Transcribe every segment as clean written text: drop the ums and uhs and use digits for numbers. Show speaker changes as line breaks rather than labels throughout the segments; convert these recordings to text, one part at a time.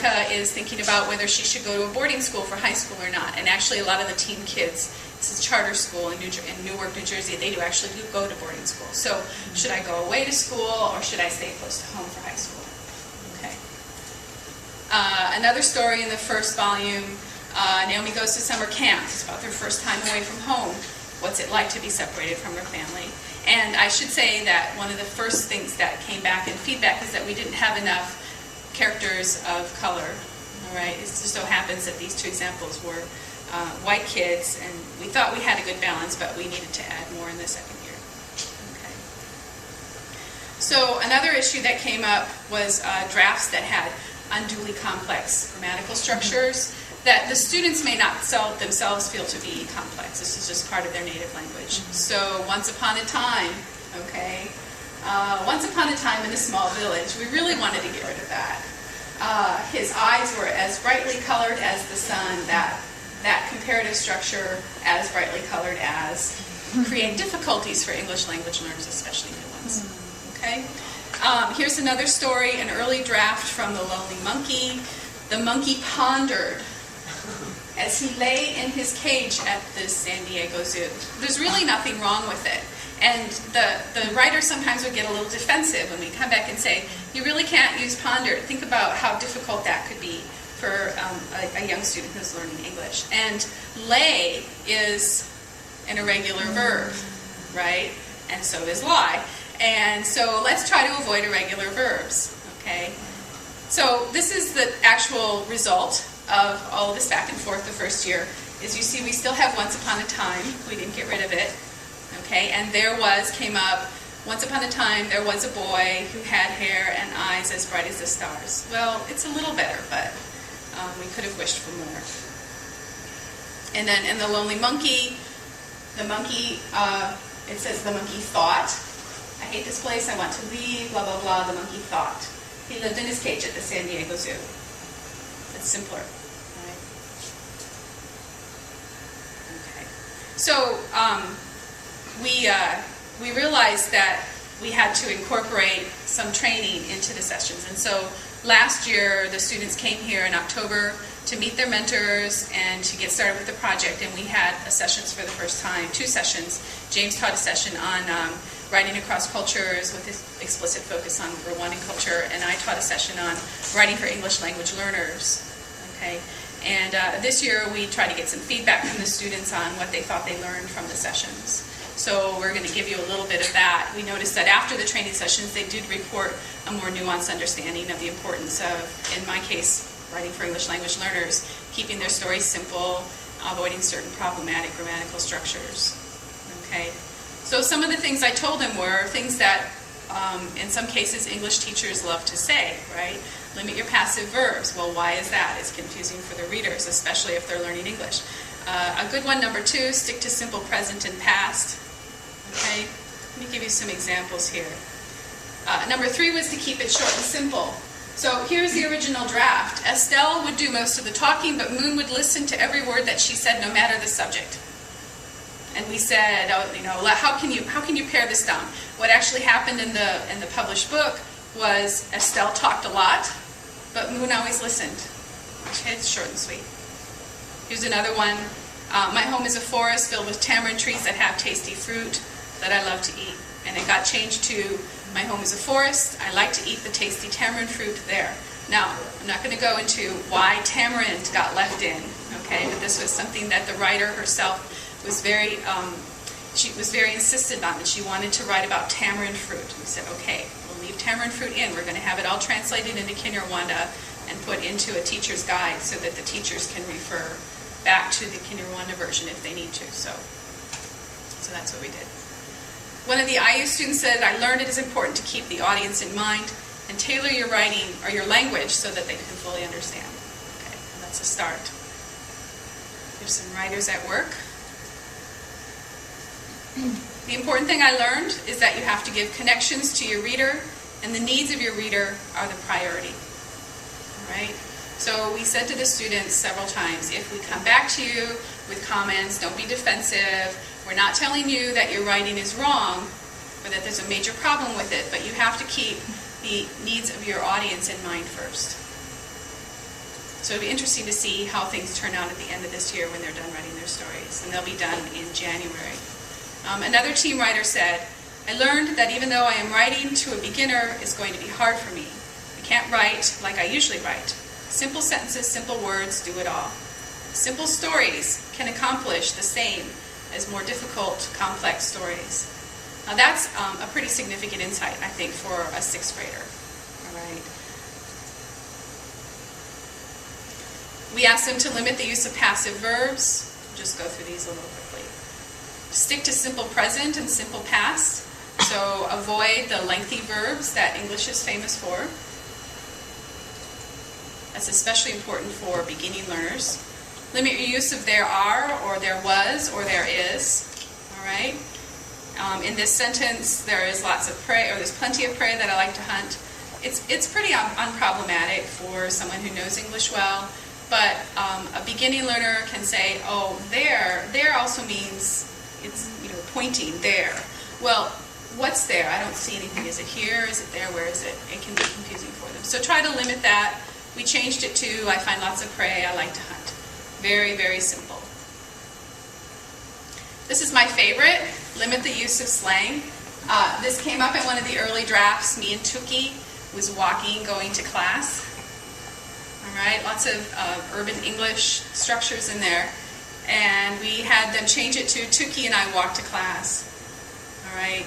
Angelica is thinking about whether she should go to a boarding school for high school or not. And actually a lot of the teen kids, this is charter school in Newark, New Jersey, they do actually go to boarding school. So should I go away to school or should I stay close to home for high school? Okay. Another story in the first volume, Naomi goes to summer camp. It's about their first time away from home. What's it like to be separated from her family? And I should say that one of the first things that came back in feedback is that we didn't have enough characters of color. All right, it just so happens that these two examples were white kids, and we thought we had a good balance, but we needed to add more in the second year. Okay. So another issue that came up was drafts that had unduly complex grammatical structures that the students may not themselves feel to be complex. This is just part of their native language. So once upon a time, okay, once upon a time in a small village, we really wanted to get rid of that. His eyes were as brightly colored as the sun, that comparative structure as brightly colored as, create difficulties for English language learners, especially new ones. Okay? Here's another story, an early draft from The Lonely Monkey. The monkey pondered as he lay in his cage at the San Diego Zoo. There's really nothing wrong with it. And the writer sometimes would get a little defensive when we come back and say, you really can't use ponder. Think about how difficult that could be for a young student who's learning English. And lay is an irregular verb, right? And so is lie. And so let's try to avoid irregular verbs, okay? So this is the actual result of all of this back and forth the first year. As you see, we still have once upon a time. We didn't get rid of it. Okay, and came up, once upon a time there was a boy who had hair and eyes as bright as the stars. Well, it's a little better, but we could have wished for more. And then in The Lonely Monkey, the monkey, it says the monkey thought, I hate this place, I want to leave, blah, blah, blah, the monkey thought. He lived in his cage at the San Diego Zoo. It's simpler, right? Okay. So, we realized that we had to incorporate some training into the sessions. And so last year, the students came here in October to meet their mentors and to get started with the project. And we had sessions for the first time, 2 sessions. James taught a session on writing across cultures with this explicit focus on Rwandan culture. And I taught a session on writing for English language learners. Okay. And this year, we tried to get some feedback from the students on what they thought they learned from the sessions. So we're going to give you a little bit of that. We noticed that after the training sessions, they did report a more nuanced understanding of the importance of, in my case, writing for English language learners, keeping their stories simple, avoiding certain problematic grammatical structures. Okay. So some of the things I told them were things that, in some cases, English teachers love to say, right? Limit your passive verbs. Well, why is that? It's confusing for the readers, especially if they're learning English. A good one, number 2, stick to simple present and past. Okay, let me give you some examples here. Number 3 was to keep it short and simple. So here's the original draft. Estelle would do most of the talking, but Moon would listen to every word that she said, no matter the subject. And we said, oh, you know, how can you pare this down? What actually happened in the published book was Estelle talked a lot, but Moon always listened. It's short and sweet. Here's another one. My home is a forest filled with tamarind trees that have tasty fruit that I love to eat. And it got changed to, my home is a forest, I like to eat the tasty tamarind fruit there. Now, I'm not going to go into why tamarind got left in, okay, but this was something that the writer herself was very insistent on, and she wanted to write about tamarind fruit. We said, okay, we'll leave tamarind fruit in. We're going to have it all translated into Kinyarwanda and put into a teacher's guide so that the teachers can refer back to the Kinyarwanda version if they need to. So that's what we did. One of the IU students said, I learned it is important to keep the audience in mind and tailor your writing or your language so that they can fully understand. Okay, and that's a start. Here's some writers at work. The important thing I learned is that you have to give connections to your reader, and the needs of your reader are the priority. All right? So we said to the students several times, if we come back to you with comments, don't be defensive. We're not telling you that your writing is wrong or that there's a major problem with it, but you have to keep the needs of your audience in mind first. So it'll be interesting to see how things turn out at the end of this year when they're done writing their stories. And they'll be done in January. Another team writer said, I learned that even though I am writing to a beginner, it's going to be hard for me. I can't write like I usually write. Simple sentences, simple words, do it all. Simple stories can accomplish the same as more difficult, complex stories. Now that's a pretty significant insight, I think, for a sixth grader. All right. We asked them to limit the use of passive verbs. Just go through these a little quickly. Stick to simple present and simple past. So avoid the lengthy verbs that English is famous for. That's especially important for beginning learners. Limit your use of there are, or there was, or there is. All right. In this sentence, there is lots of prey, or there's plenty of prey that I like to hunt. It's pretty unproblematic for someone who knows English well, but a beginning learner can say, oh, there also means it's pointing there. Well, what's there? I don't see anything. Is it here? Is it there? Where is it? It can be confusing for them. So try to limit that. We changed it to, I find lots of prey, I like to hunt. Very, very simple. This is my favorite, limit the use of slang. This came up in one of the early drafts. Me and Tuki was walking, going to class. All right, lots of urban English structures in there. And we had them change it to Tuki and I walk to class. All right,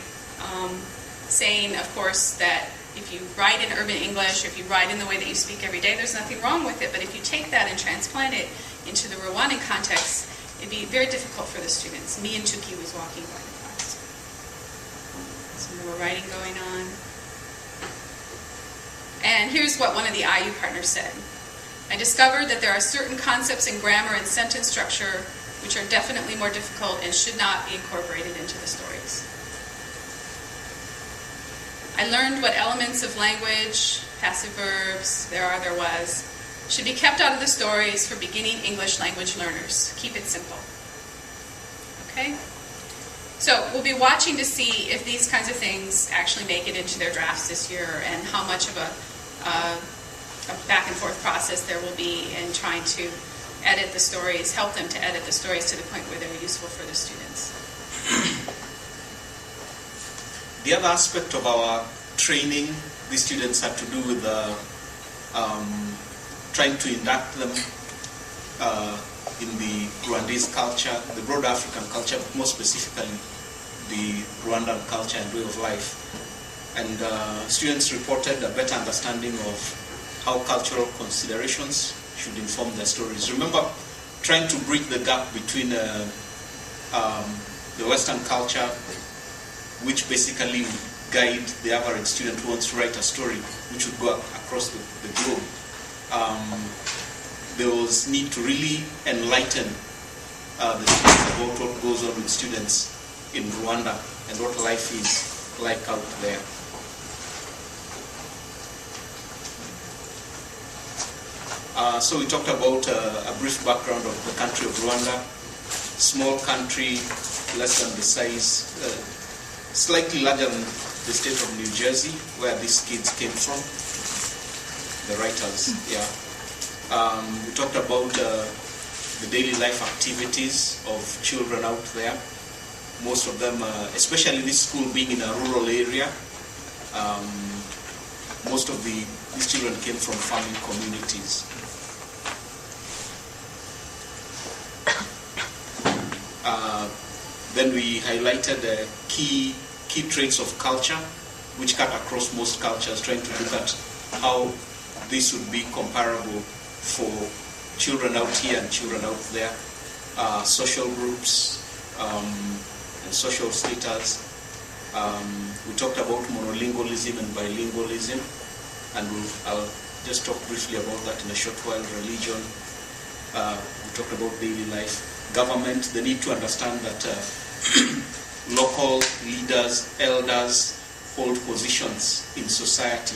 saying, of course, that if you write in urban English, or if you write in the way that you speak every day, there's nothing wrong with it. But if you take that and transplant it into the Rwandan context, it'd be very difficult for the students. Me and Tuki was walking going to class. Some more writing going on. And here's what one of the IU partners said. I discovered that there are certain concepts in grammar and sentence structure which are definitely more difficult and should not be incorporated into the stories. I learned what elements of language, passive verbs, there are, there was, should be kept out of the stories for beginning English language learners. Keep it simple. Okay? So we'll be watching to see if these kinds of things actually make it into their drafts this year and how much of a back and forth process there will be in trying to edit the stories, help them to edit the stories to the point where they're useful for the students.
The other aspect of our training, these students had to do with trying to induct them in the Rwandese culture, the broader African culture, but more specifically the Rwandan culture and way of life. And students reported a better understanding of how cultural considerations should inform their stories. Remember, trying to bridge the gap between the Western culture, which basically guide the average student who wants to write a story, which would go across the globe. There was need to really enlighten the students about what goes on with students in Rwanda and what life is like out there. So we talked about a brief background of the country of Rwanda. Small country, less than the size, slightly larger than the state of New Jersey, where these kids came from, the writers, yeah. We talked about the daily life activities of children out there. Most of them, especially this school being in a rural area, most of these children came from farming communities. Then we highlighted key traits of culture, which cut across most cultures, trying to look at how this would be comparable for children out here and children out there, social groups and social status. We talked about monolingualism and bilingualism, and I'll just talk briefly about that in a short while. Religion, we talked about daily life, government, the need to understand that local leaders, elders hold positions in society